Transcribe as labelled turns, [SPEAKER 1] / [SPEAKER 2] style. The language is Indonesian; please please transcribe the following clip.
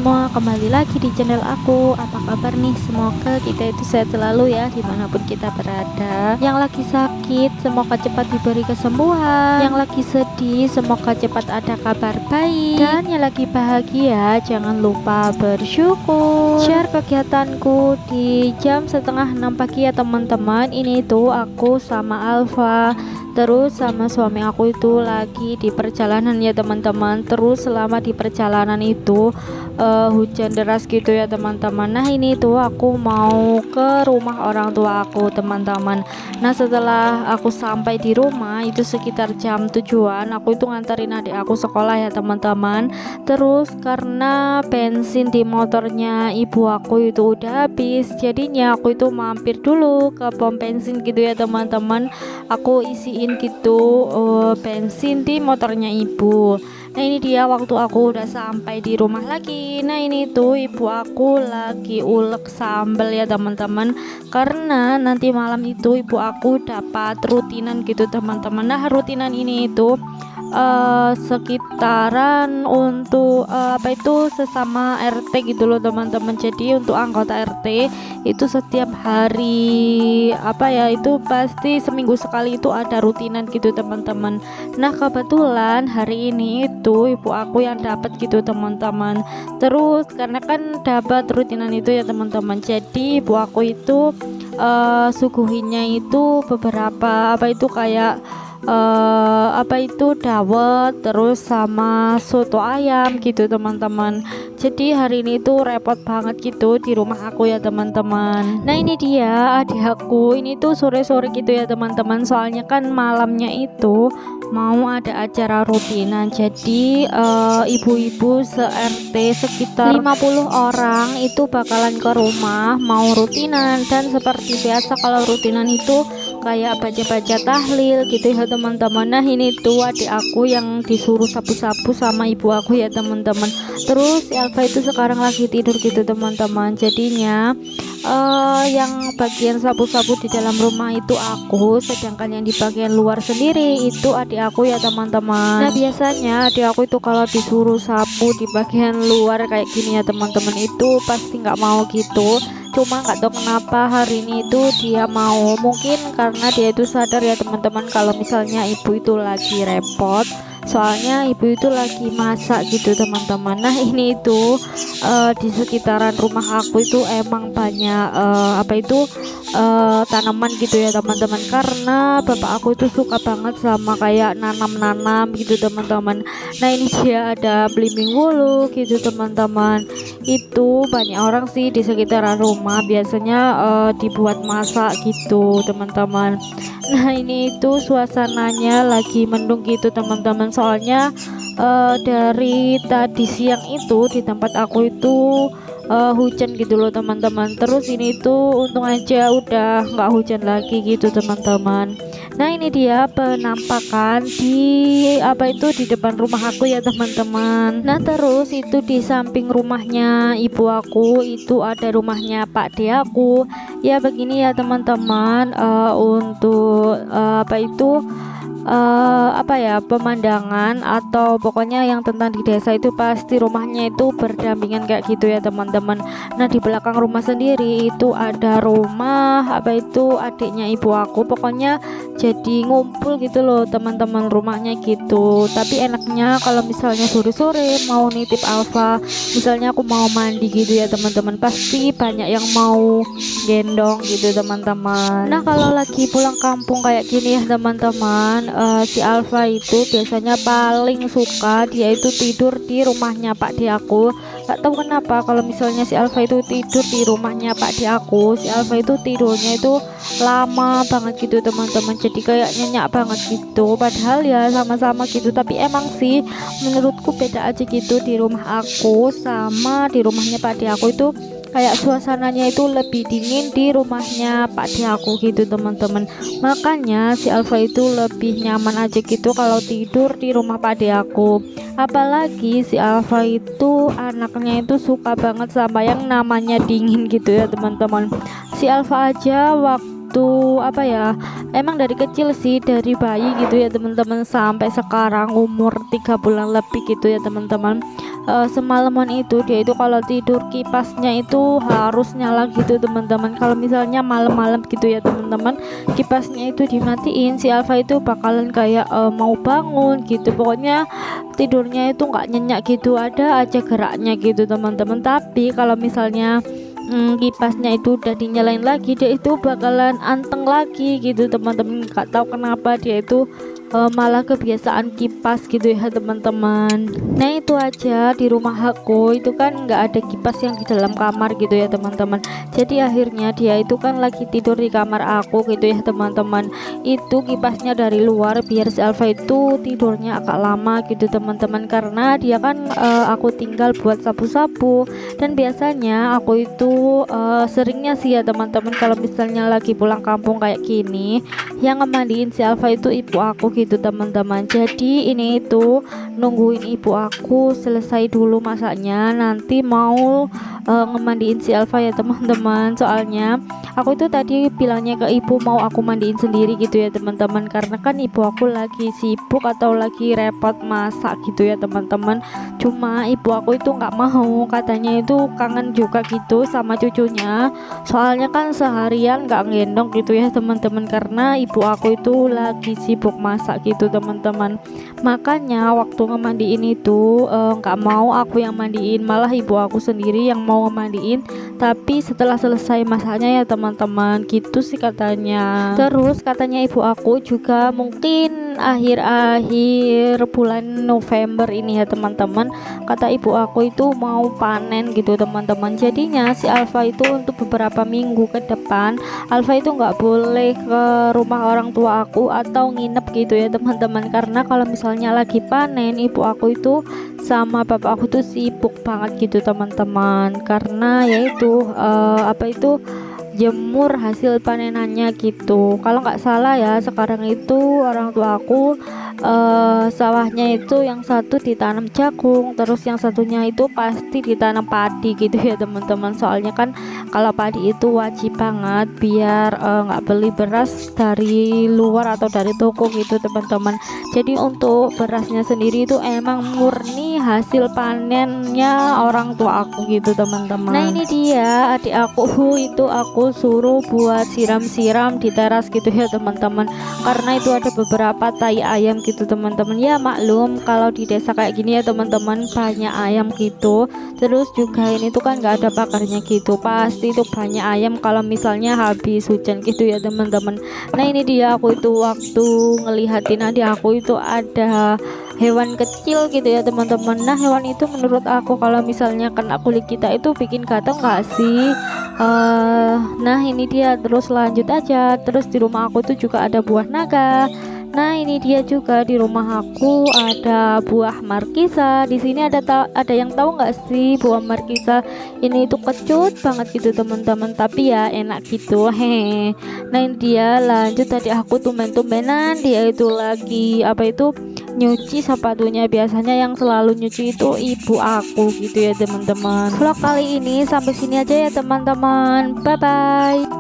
[SPEAKER 1] semua, kembali lagi di channel aku. Apa kabar nih? Semoga kita itu sehat selalu ya, dimanapun kita berada. Yang lagi sakit semoga cepat diberi kesembuhan, yang lagi sedih semoga cepat ada kabar baik, dan yang lagi bahagia jangan lupa bersyukur. Share kegiatanku di jam setengah 6 pagi ya teman-teman. Ini tuh aku sama Alfa terus sama suami aku itu lagi di perjalanan ya teman-teman. Terus selama di perjalanan itu hujan deras gitu ya teman-teman. Nah ini tuh aku mau ke rumah orang tua aku teman-teman. Nah setelah aku sampai di rumah itu sekitar jam 7-an, aku itu nganterin adik aku sekolah ya teman-teman. Terus karena bensin di motornya ibu aku itu udah habis, jadinya aku itu mampir dulu ke pom bensin gitu ya teman-teman. Aku isiin gitu bensin di motornya ibu. Nah ini dia waktu aku udah sampai di rumah lagi. Nah ini tuh ibu aku lagi ulek sambal ya teman-teman, karena nanti malam itu ibu aku dapat rutinan gitu teman-teman. Nah rutinan ini itu sekitaran untuk apa itu sesama RT gitu loh teman-teman. Jadi untuk anggota RT itu setiap hari apa ya itu pasti seminggu sekali itu ada rutinan gitu teman-teman. Nah kebetulan hari ini itu ibu aku yang dapat gitu teman-teman. Terus karena kan dapat rutinan itu ya teman-teman, jadi ibu aku itu suguhinnya itu beberapa apa itu kayak apa itu dawet terus sama soto ayam gitu teman-teman. Jadi hari ini tuh repot banget gitu di rumah aku ya teman-teman. Nah ini dia adik aku ini tuh sore-sore gitu ya teman-teman, soalnya kan malamnya itu mau ada acara rutinan. Jadi ibu-ibu se-RT sekitar 50 orang itu bakalan ke rumah mau rutinan. Dan seperti biasa kalau rutinan itu kayak baca-baca tahlil gitu ya teman-teman. Nah ini tuh adik aku yang disuruh sapu-sapu sama ibu aku ya teman-teman. Terus si Alfa itu sekarang lagi tidur gitu teman-teman. Jadinya yang bagian sapu-sapu di dalam rumah itu aku, sedangkan yang di bagian luar sendiri itu adik aku ya teman-teman. Nah biasanya adik aku itu kalau disuruh sapu di bagian luar kayak gini ya teman-teman, itu pasti nggak mau gitu. Cuma nggak tahu kenapa hari ini itu dia mau, mungkin karena dia itu sadar ya teman-teman kalau misalnya ibu itu lagi repot, soalnya ibu itu lagi masak gitu teman-teman. Nah ini itu di sekitaran rumah aku itu emang banyak apa itu tanaman gitu ya teman-teman, karena bapak aku itu suka banget sama kayak nanam-nanam gitu teman-teman. Nah ini dia ada belimbing wulu gitu teman-teman. Itu banyak orang sih di sekitaran rumah biasanya dibuat masak gitu teman-teman. Nah ini itu suasananya lagi mendung gitu teman-teman, soalnya dari tadi siang itu di tempat aku itu hujan gitu loh teman-teman. Terus ini tuh untung aja udah nggak hujan lagi gitu teman-teman. Nah ini dia penampakan di apa itu di depan rumah aku ya teman-teman. Nah terus itu di samping rumahnya ibu aku itu ada rumahnya Pak D aku. Ya begini ya teman-teman, untuk apa itu apa ya pemandangan atau pokoknya yang tentang di desa itu pasti rumahnya itu berdampingan kayak gitu ya teman-teman. Nah di belakang rumah sendiri itu ada rumah apa itu adiknya ibu aku, pokoknya jadi ngumpul gitu loh teman-teman rumahnya gitu. Tapi enaknya kalau misalnya sore-sore mau nitip Alfa, misalnya aku mau mandi gitu ya teman-teman, pasti banyak yang mau gendong gitu teman-teman. Nah kalau lagi pulang kampung kayak gini ya teman-teman, si Alfa itu biasanya paling suka dia itu tidur di rumahnya Pak D aku. Gak tahu kenapa kalau misalnya si Alfa itu tidur di rumahnya Pak D aku, si Alfa itu tidurnya itu lama banget gitu teman-teman, jadi kayak nyenyak banget gitu. Padahal ya sama-sama gitu, tapi emang sih menurutku beda aja gitu di rumah aku sama di rumahnya Pak D aku. Itu kayak suasananya itu lebih dingin di rumahnya Pak D aku gitu teman-teman. Makanya si Alfa itu lebih nyaman aja gitu kalau tidur di rumah Pak D aku. Apalagi si Alfa itu anaknya itu suka banget sama yang namanya dingin gitu ya teman-teman. Si Alfa aja waktu apa ya, emang dari kecil sih, dari bayi gitu ya teman-teman sampai sekarang umur 3 bulan lebih gitu ya teman-teman, semalaman itu dia itu kalau tidur kipasnya itu harus nyala gitu teman-teman. Kalau misalnya malam-malam gitu ya teman-teman, kipasnya itu dimatiin, si Alfa itu bakalan kayak mau bangun gitu, pokoknya tidurnya itu nggak nyenyak gitu, ada aja geraknya gitu teman-teman. Tapi kalau misalnya kipasnya itu udah dinyalain lagi, dia itu bakalan anteng lagi gitu teman-teman. Nggak tahu kenapa dia itu malah kebiasaan kipas gitu ya teman-teman. Nah itu aja, di rumah aku itu kan nggak ada kipas yang di dalam kamar gitu ya teman-teman. Jadi akhirnya dia itu kan lagi tidur di kamar aku gitu ya teman-teman. Itu kipasnya dari luar biar si Alfa itu tidurnya agak lama gitu teman-teman, karena dia kan aku tinggal buat sapu-sapu. Dan biasanya aku itu seringnya sih ya teman-teman, kalau misalnya lagi pulang kampung kayak gini, yang ngemandiin si Alfa itu ibu aku gitu teman-teman. Jadi ini itu nungguin ibu aku selesai dulu masaknya, nanti mau ngemandiin si Alfa ya teman-teman. Soalnya aku itu tadi bilangnya ke ibu mau aku mandiin sendiri gitu ya teman-teman, karena kan ibu aku lagi sibuk atau lagi repot masak gitu ya teman-teman. Cuma ibu aku itu nggak mau, katanya itu kangen juga gitu sama cucunya, soalnya kan seharian nggak ngendong gitu ya teman-teman, karena ibu aku itu lagi sibuk masak gitu teman-teman. Makanya waktu ngemandiin itu nggak mau aku yang mandiin, malah ibu aku sendiri yang mau ngemandiin. Tapi setelah selesai masaknya ya teman-teman, gitu sih katanya. Terus katanya ibu aku juga mungkin akhir-akhir bulan November ini ya teman-teman, kata ibu aku itu mau panen gitu teman-teman. Jadinya si Alfa itu untuk beberapa minggu ke depan, Alfa itu nggak boleh ke rumah orang tua aku atau nginep gitu ya teman-teman, karena kalau misalnya lagi panen ibu aku itu sama bapak aku tuh sibuk banget gitu teman-teman, karena yaitu apa itu jemur hasil panenannya gitu. Kalau nggak salah ya sekarang itu orang tua aku sawahnya itu yang satu ditanam jagung, terus yang satunya itu pasti ditanam padi gitu ya teman-teman. Soalnya kan kalau padi itu wajib banget biar nggak beli beras dari luar atau dari toko gitu teman-teman. Jadi untuk berasnya sendiri itu emang murni hasil panennya orang tua aku gitu teman-teman. Nah ini dia adik aku itu aku suruh buat siram-siram di teras gitu ya teman-teman, karena itu ada beberapa tai ayam gitu teman-teman. Ya maklum kalau di desa kayak gini ya teman-teman, banyak ayam gitu. Terus juga ini tuh kan nggak ada pagarnya gitu, pasti itu banyak ayam kalau misalnya habis hujan gitu ya teman-teman. Nah ini dia aku itu waktu ngelihatin adik aku itu ada hewan kecil gitu ya teman-teman. Nah hewan itu menurut aku kalau misalnya kena kulit kita itu bikin gatal nggak sih? Nah ini dia, terus lanjut aja. Terus di rumah aku tuh juga ada buah naga. Nah ini dia juga di rumah aku ada buah markisa. Di sini ada yang tahu nggak sih buah markisa? Ini itu kecut banget gitu teman-teman, tapi ya enak gitu hehe. Nah ini dia, lanjut tadi aku tumben-tumbenan dia itu lagi apa itu nyuci sepatunya. Biasanya yang selalu nyuci itu ibu aku gitu ya teman-teman. Vlog kali ini sampai sini aja ya teman-teman, bye bye.